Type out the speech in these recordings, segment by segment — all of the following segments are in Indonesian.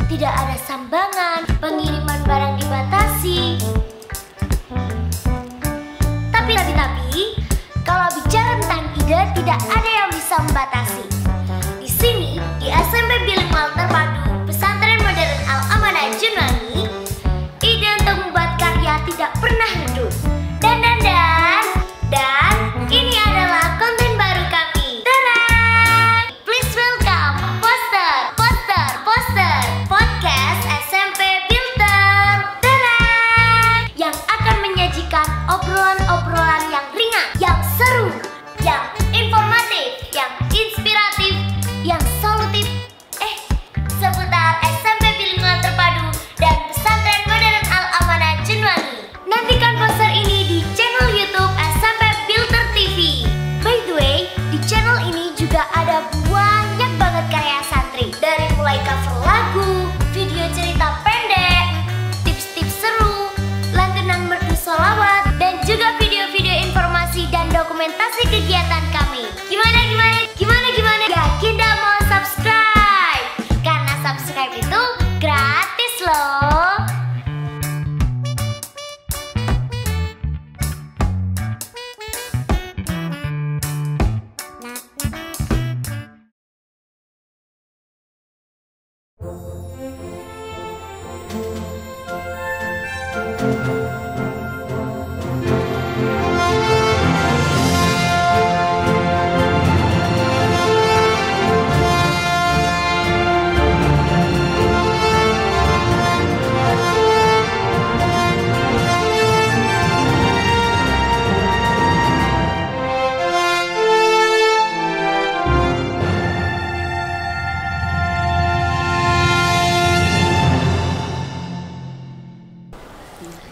tidak ada sambangan, pengiriman barang dibatasi. Tapi, kalau bicara tentang ide, tidak ada yang bisa membatasi. Di sini, di SMP Bilingual Terpadu Pesantren Modern Al-Amanah Junwangi, ide untuk membuat karya tidak pernah redup. Dan ini adalah konten baru kami. Tadang! Please welcome poster podcast SMP Filter. Tadang! Yang akan menyajikan obrolan-obrolan yang ringan, yang seru, yang informatif, yang inspiratif, yang solutif. Seputar SMP Bilingual Terpadu dan Pesantren Modern Al-Amanah Junwangi. Nantikan poster ini di channel YouTube SMP Filter TV. By the way, di channel ini juga ada banyak banget karya santri. Dari mulai cover lagu, video cerita pendek, tips-tips seru, lantunan merdu sholawat, dan juga video-video informasi dan dokumentasi kegiatan kami. Gimana? Yakin dah mau subscribe? Karena subscribe itu gratis loh.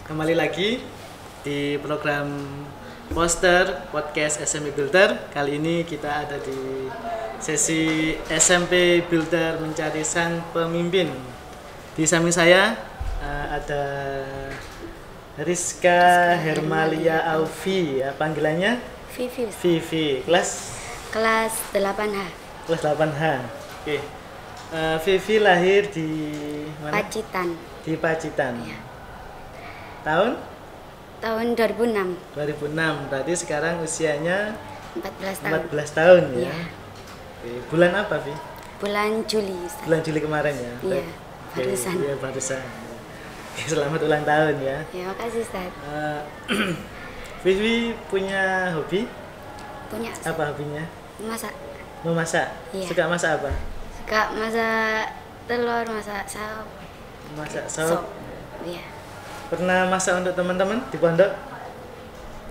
Kembali lagi di program poster podcast SMP Filter. Kali ini kita ada di sesi SMP Filter mencari sang pemimpin. Di samping saya ada Rizka Hermalia Aufi, panggilannya Vivi. Kelas 8H. Kelas 8H. Oke. Vivi lahir di mana? Pacitan. Di Pacitan. Ya. Tahun 2006. 2006, berarti sekarang usianya 14 tahun. 14 tahun ya. Iya. Oke. Bulan apa, Vi? Bulan Juli, Ustaz. Bulan Juli kemarin ya? Iya, Oke, barusan. Iya, barusan. Oke, selamat ulang tahun ya. Ya, makasih, Ustaz. Vivi punya hobi? Punya, Ustaz. Apa hobinya? Masak. Memasak? Iya. Suka masak apa? Suka masak telur, masak sop. Masak sop? Iya. Pernah masak untuk teman-teman di pondok?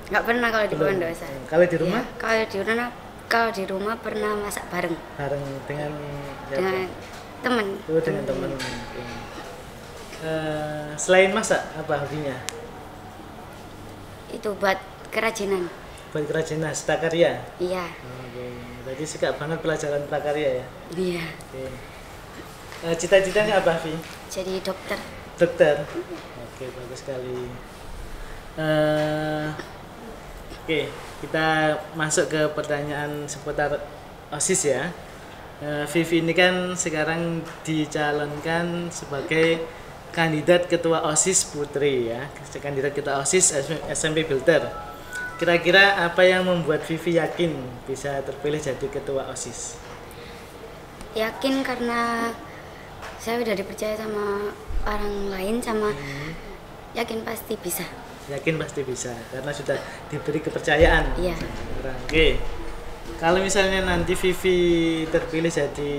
Nggak pernah kalau di Belum. pondok, Ustaz. Kalau di rumah? Iya. Kalau di rumah pernah masak bareng Bareng dengan dengan teman. dengan teman. Oke. Selain masak, apa hobinya? Itu buat kerajinan. Buat kerajinan, prakarya? Iya. Oke. Berarti suka banget pelajaran prakarya ya? Iya. Oke. Cita-citanya apa, Vi? Jadi dokter. Dokter? Oke, bagus sekali. Oke, kita masuk ke pertanyaan seputar OSIS ya. Vivi ini kan sekarang dicalonkan sebagai kandidat ketua OSIS Putri ya, kandidat ketua OSIS SMP Filter. Kira-kira apa yang membuat Vivi yakin bisa terpilih jadi ketua OSIS? Yakin karena saya udah dipercaya sama orang lain, sama yakin pasti bisa. Yakin pasti bisa karena sudah diberi kepercayaan. Iya. Oke. Kalau misalnya nanti Vivi terpilih jadi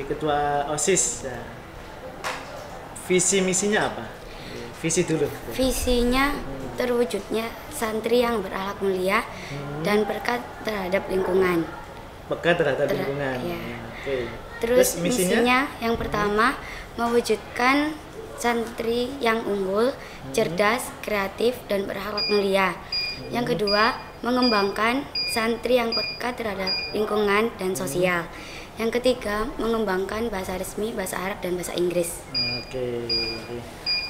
ketua OSIS, ya, visi misinya apa? Visi dulu. Visinya terwujudnya santri yang berakhlak mulia dan berkat terhadap lingkungan. Peka terhadap lingkungan. Iya. Oke. Terus misinya yang pertama mewujudkan santri yang unggul, cerdas, kreatif, dan berakhlak mulia. Yang kedua, mengembangkan santri yang peka terhadap lingkungan dan sosial. Yang ketiga, mengembangkan bahasa resmi, bahasa Arab, dan bahasa Inggris. Oke.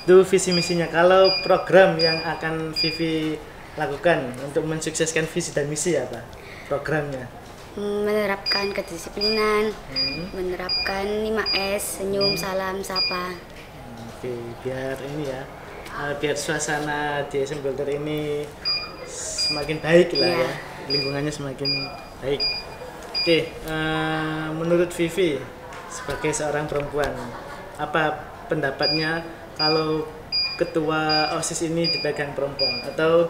Itu visi misinya. Kalau program yang akan Vivi lakukan untuk mensukseskan visi dan misi apa? Programnya? menerapkan kedisiplinan, menerapkan 5S, senyum, salam, sapa. Oke, biar ini ya, biar suasana di SMP Filter ini semakin baik lah Iya. ya, lingkungannya semakin baik. Oke, menurut Vivi sebagai seorang perempuan, apa pendapatnya kalau ketua OSIS ini dipegang perempuan, atau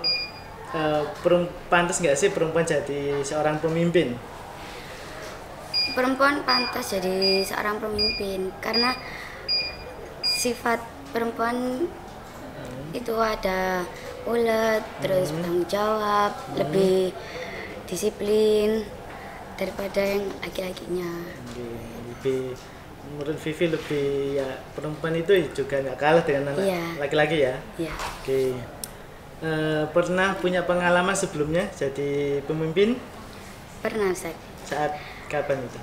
pantas nggak sih perempuan jadi seorang pemimpin? Perempuan pantas jadi seorang pemimpin karena sifat perempuan itu ada ulet, terus bertanggung jawab, lebih disiplin daripada yang laki-lakinya. Oke, lebih menurut Vivi lebih ya, perempuan itu juga nggak kalah dengan anak Iya. laki-laki ya. Ya, Oke. Pernah punya pengalaman sebelumnya jadi pemimpin? pernah Ustaz. Saat kapan itu?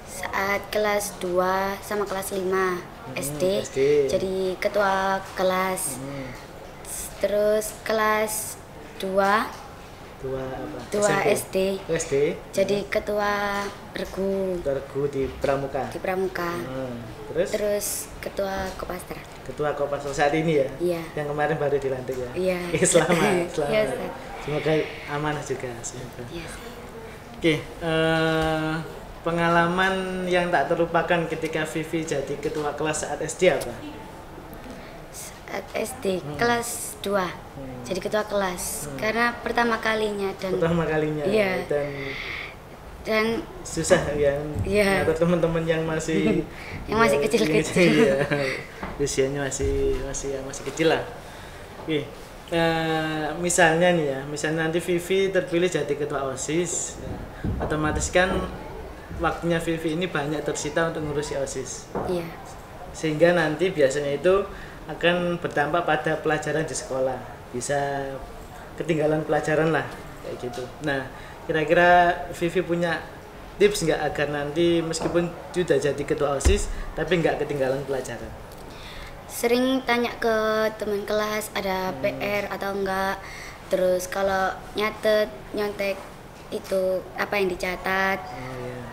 Saat kelas 2 sama kelas 5 SD, SD. jadi ketua kelas. Terus kelas 2 Dua apa? SD SD. jadi ketua regu Tergu di Pramuka. di Pramuka. Terus Terus ketua Kopastra. ketua Kopassus saat ini ya? Iya. Yang kemarin baru dilantik ya? Iya. Oke, selamat. Iya, Ustaz. Semoga amanah juga. Semoga. Iya. Oke, pengalaman yang tak terlupakan ketika Vivi jadi ketua kelas saat SD apa? Saat SD kelas 2 jadi ketua kelas karena pertama kalinya Pertama kalinya. Iya. Dan Susah yang Iya. atau teman-teman yang masih Yang masih kecil-kecil. Iya. Usianya masih kecil lah. Oke. Misalnya nih ya, misalnya nanti Vivi terpilih jadi ketua OSIS, ya, otomatis kan waktunya Vivi ini banyak tersita untuk ngurusi OSIS. iya. Sehingga nanti biasanya itu akan berdampak pada pelajaran di sekolah, bisa ketinggalan pelajaran lah kayak gitu. Nah, kira-kira Vivi punya tips nggak agar nanti meskipun sudah jadi ketua OSIS tapi nggak ketinggalan pelajaran? Sering tanya ke teman kelas ada PR atau enggak, terus kalau nyontek itu apa yang dicatat.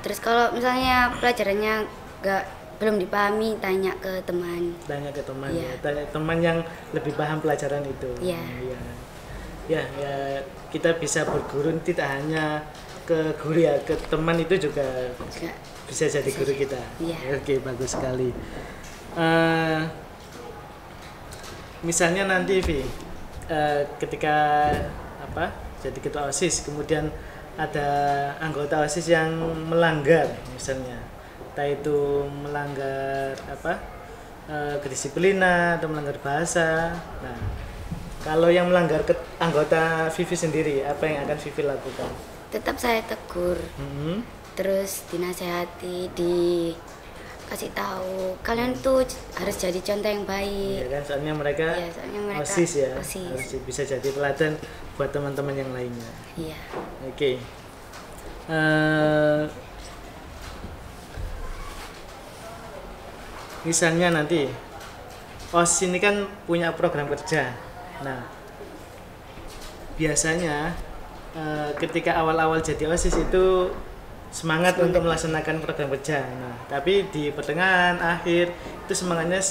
Terus kalau misalnya pelajarannya belum dipahami, tanya ke teman. Tanya ke teman, Iya. ya. Tanya teman yang lebih paham pelajaran itu. Iya. Ya, kita bisa berguru tidak hanya ke guru ya, ke teman itu juga Enggak. bisa jadi guru kita. Iya. Oke, bagus sekali. Misalnya nanti Vi, ketika jadi ketua OSIS, kemudian ada anggota OSIS yang melanggar, misalnya, entah itu melanggar kedisiplinan atau melanggar bahasa. Nah, kalau yang melanggar anggota Vivi sendiri, apa yang akan Vivi lakukan? Tetap saya tegur, terus dinasehati, dikasih tahu kalian tuh harus jadi contoh yang baik. Ya kan, soalnya mereka, OSIS ya, OSIS. harus bisa jadi teladan buat teman-teman yang lainnya. Iya. Oke. Misalnya nanti OSIS ini kan punya program kerja. Nah, biasanya ketika awal-awal jadi OSIS itu semangat untuk melaksanakan program kerja. Nah, tapi di pertengahan, akhir itu semangatnya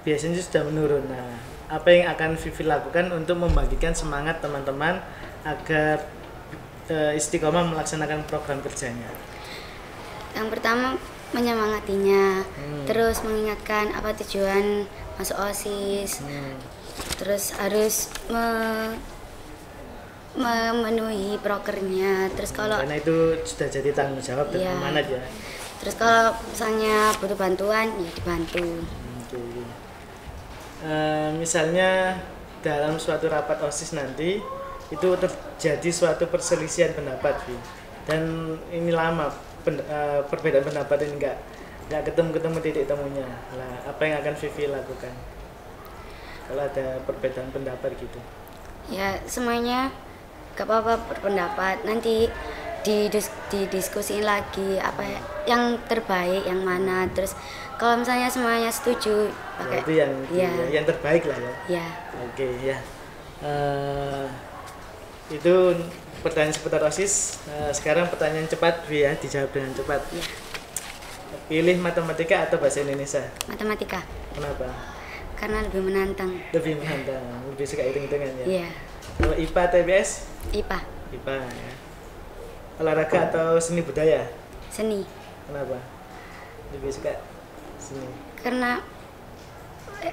biasanya sudah menurun. Nah, apa yang akan Vivi lakukan untuk membagikan semangat teman-teman agar istiqomah melaksanakan program kerjanya? Yang pertama menyemangatinya, terus mengingatkan apa tujuan masuk OSIS, terus harus memenuhi prokernya. Terus kalau karena itu sudah jadi tanggung jawab dan Iya. amanat ya. Terus kalau misalnya butuh bantuan ya dibantu. Oke. Misalnya dalam suatu rapat OSIS nanti itu terjadi suatu perselisihan pendapat, Vi. Dan ini lama perbedaan pendapat ini nggak ketemu titik temunya. Nah, apa yang akan Vivi lakukan kalau ada perbedaan pendapat gitu? Ya semuanya gak apa-apa berpendapat, nanti didiskusiin lagi apa yang terbaik yang mana. Terus kalau misalnya semuanya setuju Nah, pakai itu yang terbaik lah ya. ya. Oke ya. Itu pertanyaan seputar OSIS. Sekarang pertanyaan cepat, Vi ya, dijawab dengan cepat. Ya. Pilih matematika atau bahasa Indonesia? Matematika. Kenapa? Karena lebih menantang. Lebih menantang, lebih suka hitung-hitungan ya. Iya. Kalau IPA atau IPS? IPA. IPA ya. Olahraga atau seni budaya? Seni. Kenapa? Lebih suka seni. Karena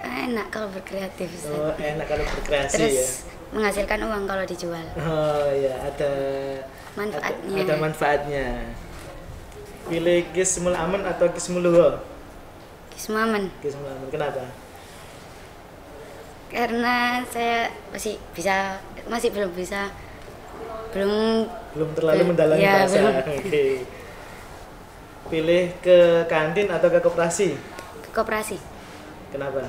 enak kalau berkreatif. Ustaz. Oh, enak kalau berkreasi Terus ya. menghasilkan uang kalau dijual. Oh ya, ada Manfaatnya. Ada manfaatnya. Pilih Kismul Aman atau Kismul Luho? Kismamen. Kismul Aman. Kenapa? Karena saya masih belum Terlalu mendalami ya, bahasa. belum. Oke. Pilih ke kantin atau ke koperasi? ke koperasi. Kenapa?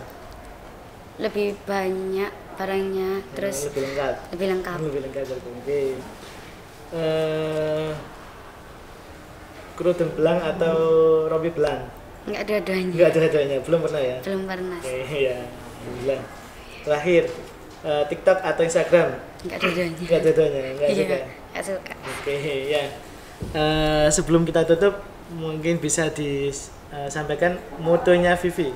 Lebih banyak barangnya, terus Lebih lengkap. lebih lengkap. Lebih lengkap. Oke. Kerudung belang atau rompi belang? Enggak ada duanya. Enggak ada adanya, belum pernah ya? Belum pernah. Oke, ya. Alhamdulillah. Terakhir, TikTok atau Instagram? Enggak ada duanya. Enggak ada adanya, enggak Iya, suka. enggak suka. Oke, ya. Sebelum kita tutup, mungkin bisa disampaikan motonya Vivi.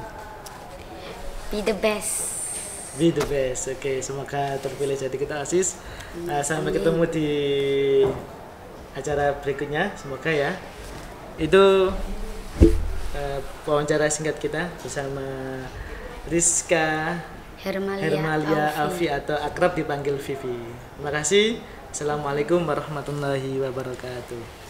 Be the best. Be the best. Oke, semoga terpilih jadi ketua OSIS. Sampai ketemu di acara berikutnya, semoga ya. Itu wawancara singkat kita bersama Rizka Hermalia Alfi atau akrab dipanggil Vivi. Terima kasih. Assalamualaikum warahmatullahi wabarakatuh.